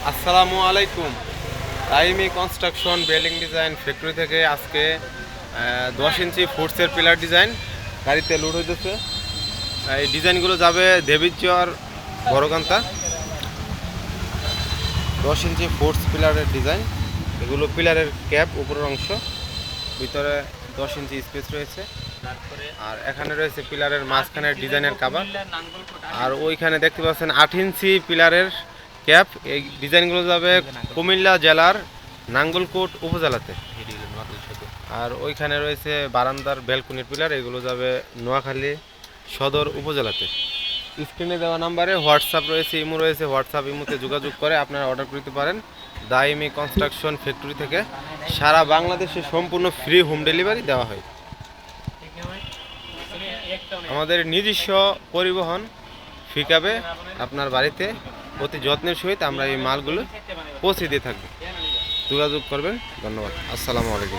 আসসালামু আলাইকুম। টাইমি construction building design factory থেকে আজকে 10 ইঞ্চি ফুটসের পিলার ডিজাইন গাড়িতে লোড হইতেছে। এই ডিজাইনগুলো যাবে দেবীচর বড়কান্তা। 10 ইঞ্চি ফুটস পিলারের ডিজাইন, এগুলো পিলারের ক্যাপ উপরের অংশ, ভিতরে 10 ইঞ্চি স্পেস রয়েছে। আর এখানে রয়েছে পিলারের মাঝখানের ডিজাইনের কাভার। আর ওইখানে দেখতে পাচ্ছেন 8 ইঞ্চি পিলারের ক্যাপ। এই ডিজাইনগুলো যাবে কুমিল্লা জেলার নাঙ্গলকোট উপজেলাতে। আর ওইখানে রয়েছে বারান্দার ব্যালকনির পিলার, এগুলো যাবে নোয়াখালী সদর উপজেলাতে। স্ক্রিনে দেওয়া নাম্বারে হোয়াটসঅ্যাপ রয়েছে, ইমো রয়েছে। হোয়াটসঅ্যাপ ইমোতে যোগাযোগ করে আপনারা অর্ডার করতে পারেন। দাইমি কনস্ট্রাকশন ফ্যাক্টরি থেকে সারা বাংলাদেশে সম্পূর্ণ ফ্রি হোম ডেলিভারি দেওয়া হয়। আমাদের নিজস্ব পরিবহন পিকআপে আপনার বাড়িতে অতি যত্নের সহিত আমরা এই মালগুলো পৌঁছে দিয়ে থাকবো। যোগাযোগ করবেন। ধন্যবাদ। আসসালামু আলাইকুম।